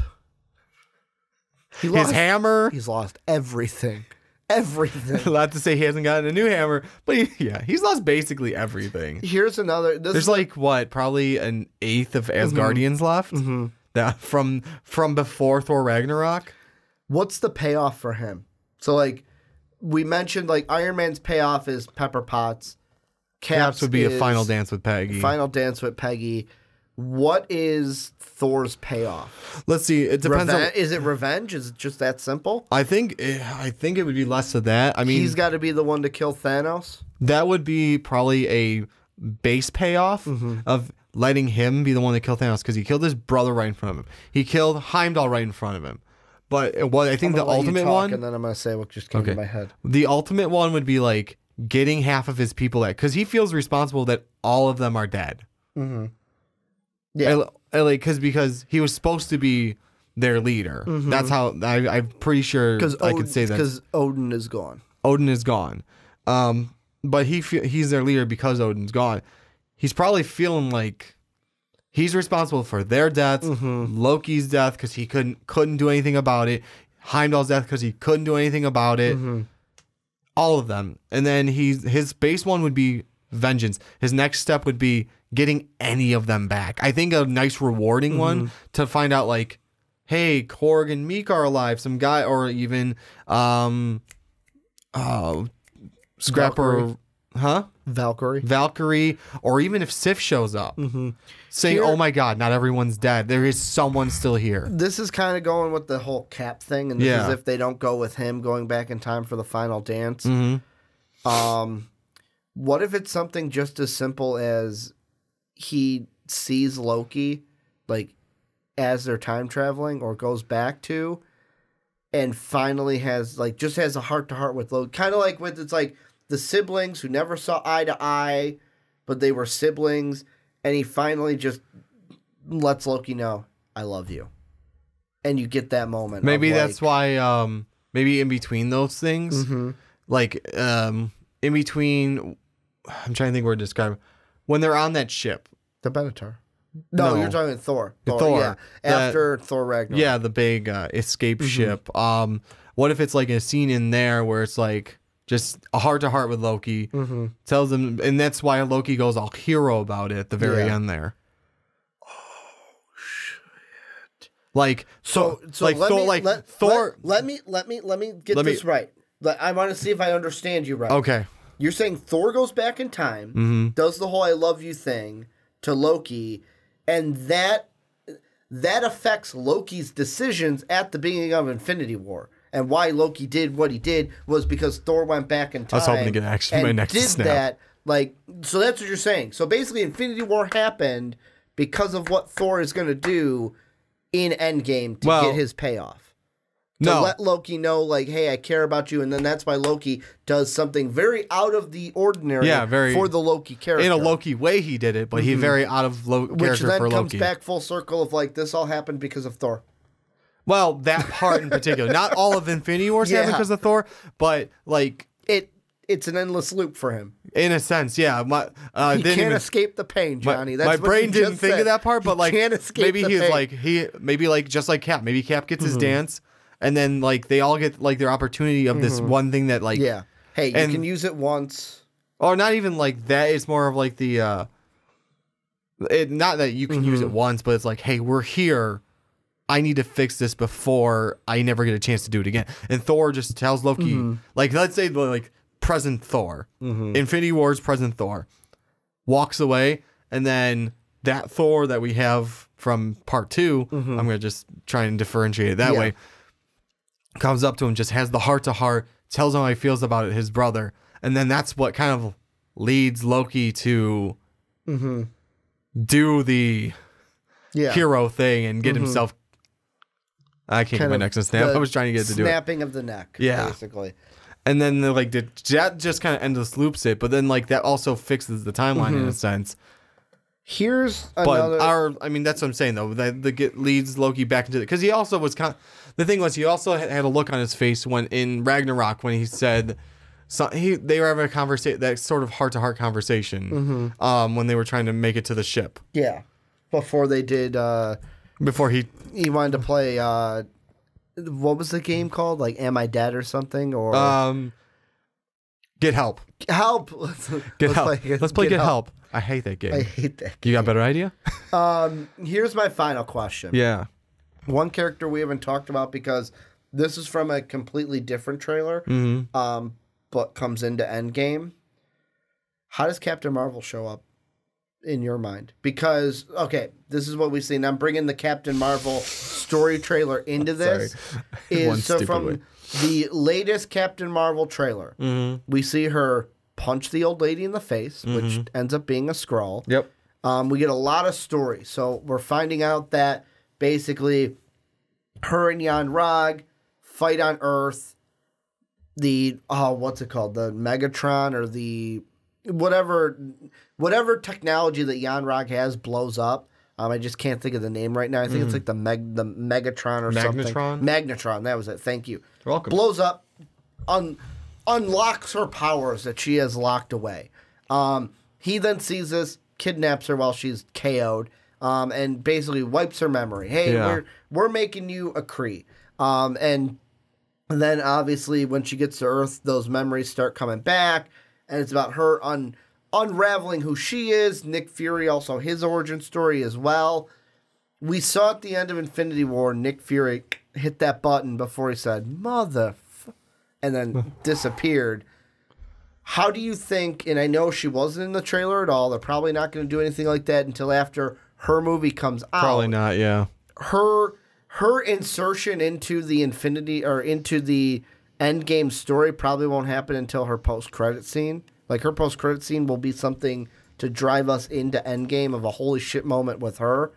His hammer. He's lost everything. Everything. Not to say he hasn't gotten a new hammer, but he's lost basically everything. Here's another. There's probably an eighth of Asgardians left. That from before Thor Ragnarok. What's the payoff for him? So like we mentioned, like Iron Man's payoff is Pepper Potts. Cap's would be a final dance with Peggy. Final dance with Peggy. What is Thor's payoff? Let's see. It depends. Is it revenge? Is it just that simple? I think it would be less of that. I mean, he's got to be the one to kill Thanos. That would be probably a base payoff of letting him be the one to kill Thanos, because he killed his brother right in front of him. He killed Heimdall right in front of him. But what I think the ultimate one, and then I'm gonna say what just came to my head. The ultimate one would be like getting half of his people back, because he feels responsible that all of them are dead. Yeah, because he was supposed to be their leader. That's how I'm pretty sure I could say that, because Odin is gone. Odin is gone, but he's their leader because Odin's gone. He's probably feeling like he's responsible for their deaths, Loki's death because he couldn't do anything about it, Heimdall's death because he couldn't do anything about it, all of them. And then his base one would be vengeance. His next step would be getting any of them back. I think a nice rewarding one to find out like, hey, Korg and Meek are alive. Some guy, or even Scrapper, Valkyrie, or even if Sif shows up, saying, "Oh my God, not everyone's dead. There is someone still here." This is kind of going with the whole Cap thing, and this is if they don't go with him going back in time for the final dance. What if it's something just as simple as he sees Loki, like, as they're time traveling, or goes back to, and finally has, like, just has a heart-to-heart with Loki. Kind of like with, it's like the siblings who never saw eye to eye, but they were siblings, and he finally just lets Loki know, I love you. And you get that moment. Maybe that's why, maybe in between those things, like, in between, I'm trying to think where to describe it. When they're on that ship. The Benatar. No, you're talking Thor. Thor. Yeah. After Thor Ragnarok. Yeah, the big escape ship. What if it's like a scene in there where it's like just a heart-to-heart with Loki, tells him, and that's why Loki goes all hero about it at the very end there. Oh, shit. Like, so like Thor. Let me get this right. I want to see if I understand you right. Okay. You're saying Thor goes back in time, does the whole I love you thing to Loki, and that affects Loki's decisions at the beginning of Infinity War. And why Loki did what he did was because Thor went back in time. I was hoping to get actually my next snap. That, like, so that's what you're saying. So basically Infinity War happened because of what Thor is going to do in Endgame to get his payoff. To let Loki know, like, hey, I care about you, and then that's why Loki does something very out of the ordinary for the Loki character. In a Loki way he did it, but he very out of character for Loki. Which then comes back full circle of, like, this all happened because of Thor. Well, that part in particular. Not all of Infinity War's happened because of Thor, but, like... It's an endless loop for him. In a sense, yeah. He can't escape the pain, Johnny. My brain didn't think of that part, but, like, maybe he's pain. like, just like Cap. Maybe Cap gets his dance... And then, like, they all get, like, their opportunity of this one thing that, like... Yeah. Hey, you can use it once. Or not even, like, that. It's more of, like, the... not that you can use it once, but it's like, hey, we're here. I need to fix this before I never get a chance to do it again. And Thor just tells Loki... Like, let's say, like, present Thor. Infinity War's present Thor. Walks away, and then that Thor that we have from part 2... I'm going to just try and differentiate it that way... comes up to him, just has the heart-to-heart, tells him how he feels about it, his brother. And then that's what kind of leads Loki to do the hero thing and get himself... I can't get my neck to snap. I was trying to get it to do it. Snapping of the neck, basically. And then, like, that just kind of endless loops it, but then, like, that also fixes the timeline in a sense. Here's another... But I mean, that's what I'm saying, though. That leads Loki back into it. Because he also was the thing was, he also had a look on his face when in Ragnarok when he said... they were having a conversation, that sort of heart-to-heart conversation when they were trying to make it to the ship. Yeah. Before they did... Before he wanted to play... what was the game called? Like, Am I Dead or something? Or Get Help. Help! Let's play Get Help. I hate that game. I hate that game. You got a better idea? Here's my final question. Yeah. One character we haven't talked about because this is from a completely different trailer, but comes into Endgame. How does Captain Marvel show up in your mind? Because, okay, this is what we've seen. I'm bringing the Captain Marvel story trailer into this. So from the latest Captain Marvel trailer, we see her punch the old lady in the face, which ends up being a Skrull. Yep. We get a lot of stories. So we're finding out that basically her and Jan-Rog fight on Earth. The, what's it called? The Megatron or the whatever technology that Jan-Rog has blows up. I just can't think of the name right now. I think it's like the Megatron or something. Magnetron. That was it. Thank you. You're welcome. Blows up, unlocks her powers that she has locked away. He then sees this, kidnaps her while she's KO'd, and basically wipes her memory. Hey, we're making you a Kree. And then obviously when she gets to Earth, those memories start coming back, and it's about her unraveling who she is. Nick Fury, also his origin story as well. we saw at the end of Infinity War, Nick Fury hit that button before he said, and then disappeared. How do you think, and I know she wasn't in the trailer at all, they're probably not going to do anything like that until after her movie comes out. Probably not, yeah. Her insertion into the Endgame story probably won't happen until her post-credit scene. Like, her post-credit scene will be something to drive us into Endgame of a holy shit moment with her.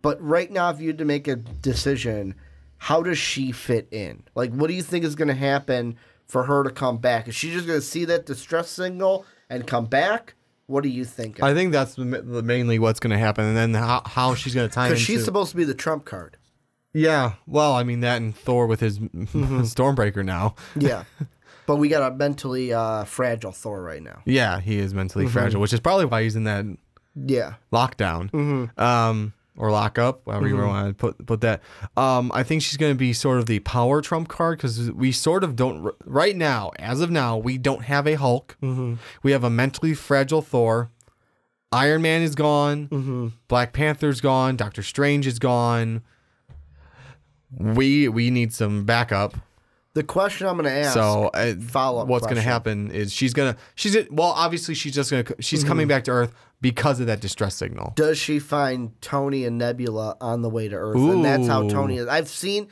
But right now, if you had to make a decision, how does she fit in? Like, what do you think is going to happen for her to come back? Is she just going to see that distress signal and come back? What do you think? I think that's mainly what's going to happen, and then how she's going to tie into... Because she's supposed to be the trump card. Yeah, well, I mean, that and Thor with his Stormbreaker now. Yeah, but we got a mentally fragile Thor right now. Yeah, he is mentally fragile, which is probably why he's in that lockdown. Or lockup, however you want to put that. I think she's going to be sort of the power trump card because we sort of don't... Right now, as of now, we don't have a Hulk. We have a mentally fragile Thor. Iron Man is gone. Black Panther's gone. Doctor Strange is gone. We need some backup. The question I'm going to ask, follow-up what's going to happen is she's obviously she's coming back to Earth because of that distress signal. Does she find Tony and Nebula on the way to Earth? And that's how Tony is. I've seen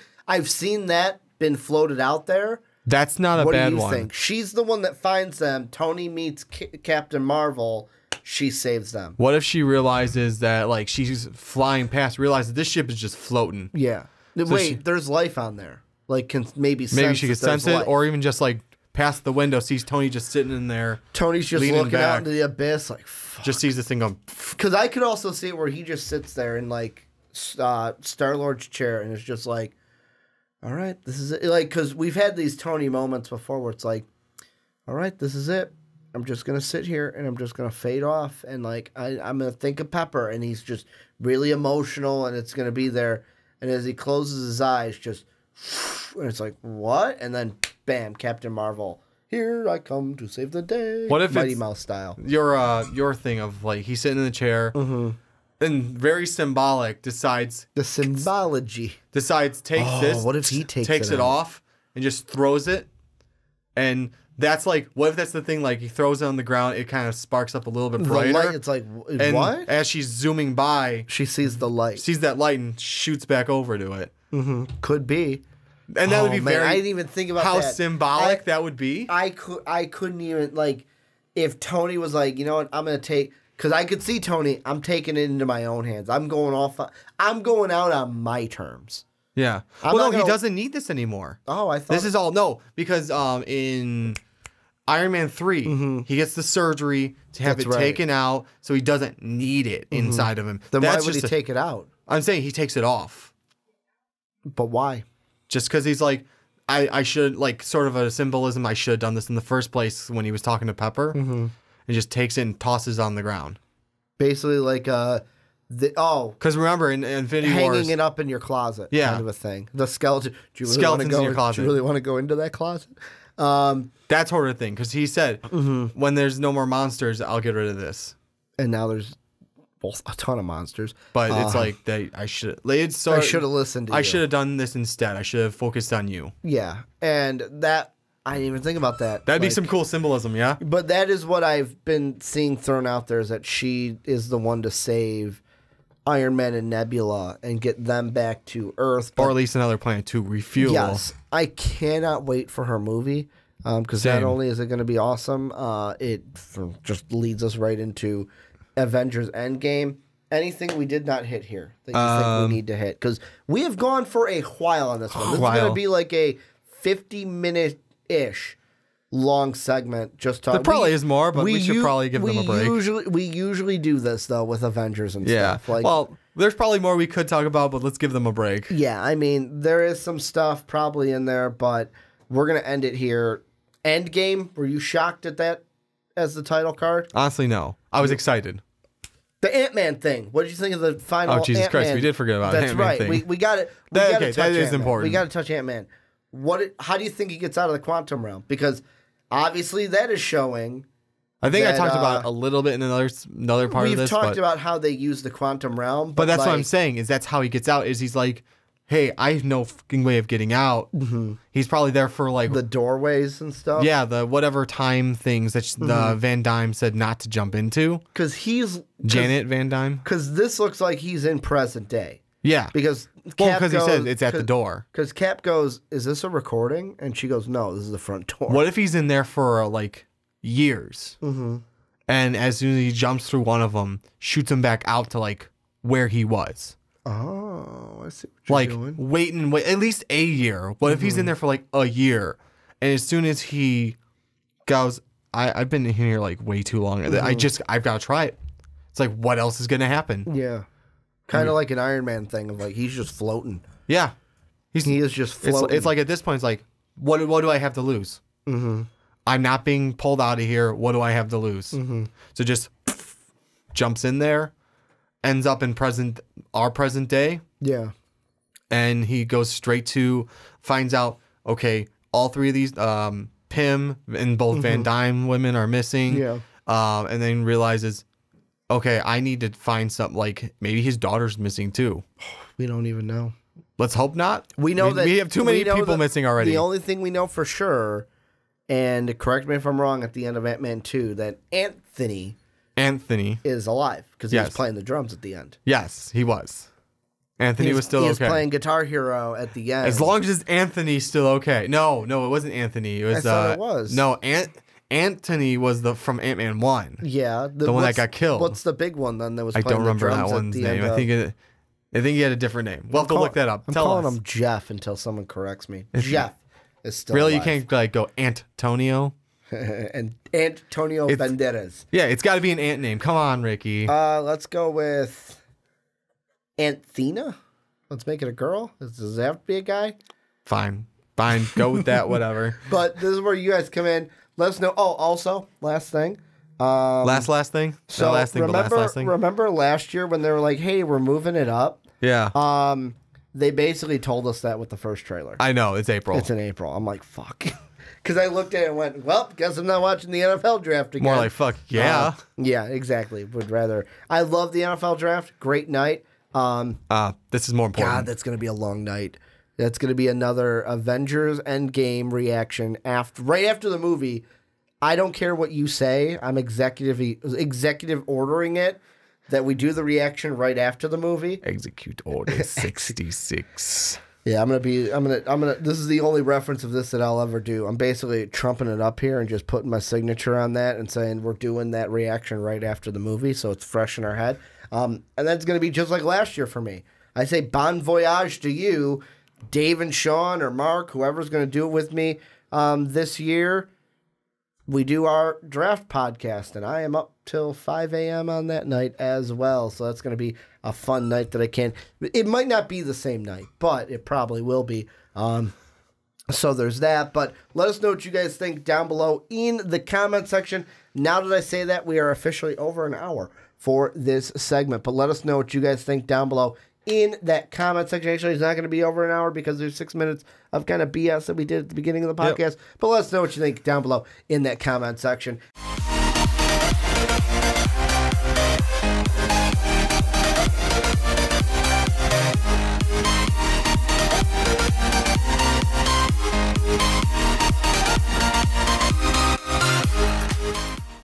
that been floated out there. That's not a bad one. What do you think? She's the one that finds them. Tony meets Captain Marvel. She saves them. What if she realizes that, like, she's flying past, realizes this ship is just floating? Yeah. So there's life on there. Like, maybe she could sense it, or even just like past the window, sees Tony just sitting in there. Tony's just looking out into the abyss, like, fuck. Just sees this thing going. Because I could also see it where he just sits there in like Star-Lord's chair and it's just like, all right, this is it. Like, because we've had these Tony moments before where it's like, all right, this is it. I'm just gonna sit here and I'm just gonna fade off and like I'm gonna think of Pepper and he's just really emotional and it's gonna be there. And as he closes his eyes, just, and it's like, what? And then, bam, Captain Marvel, here I come to save the day. What if Mighty Mouse style? Your thing of, like, he's sitting in the chair, and very symbolic, decides... The symbology. Decides, what if he takes it off, and just throws it, and... That's like, what if that's the thing, like, he throws it on the ground, it kind of sparks up a little bit brighter. The light, it's like, and what? As she's zooming by... She sees the light. Sees that light and shoots back over to it. Could be. And that would be I didn't even think about how that. Symbolic that would be. I couldn't even, like, if Tony was like, you know what, I'm going to take... Because I could see Tony, I'm taking it into my own hands. I'm going out on my terms. Yeah. He doesn't need this anymore. Oh, I thought... This is all... No, because in... Iron Man 3, he gets the surgery to have it taken out, so he doesn't need it inside of him. Then why would he take it out? I'm saying he takes it off. But why? Just because he's like, I should, like, sort of a symbolism, I should have done this in the first place when he was talking to Pepper. And just takes it and tosses it on the ground. Basically like, because remember, in Infinity Wars... Hanging it up in your closet kind of a thing. The skeleton... Skeletons in your closet. Do you really want to go into that closet? That sort of thing, because he said, when there's no more monsters, I'll get rid of this. And now there's a ton of monsters. But it's like, I should have listened to you. I should have done this instead. I should have focused on you. Yeah, and that, I didn't even think about that. That'd be some cool symbolism, yeah? But that is what I've been seeing thrown out there, is that she is the one to save Iron Man and Nebula and get them back to Earth. Or at least another planet to refuel. Yes, I cannot wait for her movie. Because not only is it going to be awesome, it just leads us right into Avengers Endgame. Anything we did not hit here that you think we need to hit? Because we have gone for a while on this one. This is going to be like a 50-minute-ish long segment. Just talking. There probably is more, but we should probably give them a break. We usually do this, though, with Avengers and stuff. Like, well, there's probably more we could talk about, but let's give them a break. Yeah, I mean, there is some stuff probably in there, but we're going to end it here. Endgame, were you shocked at that as the title card? Honestly, no. I was excited. The Ant-Man thing. What did you think of the final Ant-Man? Oh, Jesus Christ. We did forget about That's Ant-Man right. thing. We got it. That is important. We got to touch Ant-Man. How do you think he gets out of the quantum realm? Because obviously that is showing I think I talked about a little bit in another part of this. We've talked about how they use the quantum realm. But that's what I'm saying, is that's how he gets out, is he's like, hey, I have no fucking way of getting out. Mm-hmm. He's probably there for like... the doorways and stuff? Yeah, the whatever time things that the Van Dyne said not to jump into. Because he's... Janet Van Dyne? Because this looks like he's in present day. Yeah. Because he said it's at the door. Because Cap goes, is this a recording? And she goes, no, this is the front door. What if he's in there for like years? Mm-hmm. And as soon as he jumps through one of them, shoots him back out to like where he was. Oh, I see what you're doing. Wait at least a year. What if he's in there for like a year? And as soon as he goes, I've been in here like way too long. I've got to try it. It's like, what else is going to happen? Yeah. Kind of like an Iron Man thing of like, he's just floating. Yeah. He is just floating. It's like at this point, it's like, what do I have to lose? Mm-hmm. I'm not being pulled out of here. What do I have to lose? Mm-hmm. So just jumps in there, ends up in our present day. Yeah. And he goes straight to, finds out, okay, all three of these, Pym and both Van Dyne women are missing. Yeah. And then realizes, okay, I need to find something, like maybe his daughter's missing too. We don't even know. Let's hope not. We know that we have too many people missing already. The only thing we know for sure, and correct me if I'm wrong, at the end of Ant-Man 2, that Anthony is alive because he was playing the drums at the end. Yes, he was. Anthony was still okay. He was playing Guitar Hero at the end. As long as Anthony's still okay. No, it wasn't Anthony. It was. I thought it was. No, Anthony was from Ant-Man 1. Yeah, the one that got killed. What's the big one then? That was. I don't remember that one's name. I think he had a different name. We'll have to look that up. I'm calling him Jeff until someone corrects me. Jeff is still really alive. You can't like go Antonio. And Antonio Banderas. Yeah, it's got to be an ant name. Come on, Ricky. Let's go with Anthena. Let's make it a girl. Does it have to be a guy? Fine. Go with that. Whatever. But this is where you guys come in. Let us know. Oh, also, last thing. Last thing. So last thing. Last thing. Remember last year when they were like, "Hey, we're moving it up." Yeah. They basically told us that with the first trailer. I know it's April. It's in April. I'm like, fuck. Because I looked at it and went, well, guess I'm not watching the NFL draft again. More like, fuck, yeah. Yeah, exactly. Would rather. I love the NFL draft. Great night. This is more important. God, that's going to be a long night. That's going to be another Avengers Endgame reaction right after the movie. I don't care what you say. I'm executive ordering it that we do the reaction right after the movie. Execute Order 66. Yeah, I'm gonna. This is the only reference of this that I'll ever do. I'm basically trumping it up here and just putting my signature on that and saying we're doing that reaction right after the movie, so it's fresh in our head. And that's gonna be just like last year for me. I say bon voyage to you, Dave and Sean or Mark, whoever's gonna do it with me this year. We do our draft podcast, and I am up till 5 a.m. on that night as well. So that's going to be a fun night that I can't. It might not be the same night, but it probably will be. So there's that. But let us know what you guys think down below in the comment section. Now that I say that, we are officially over an hour for this segment. But let us know what you guys think down below in that comment section. Actually, it's not going to be over an hour because there's 6 minutes of kind of BS that we did at the beginning of the podcast. Yep. But let us know what you think down below in that comment section.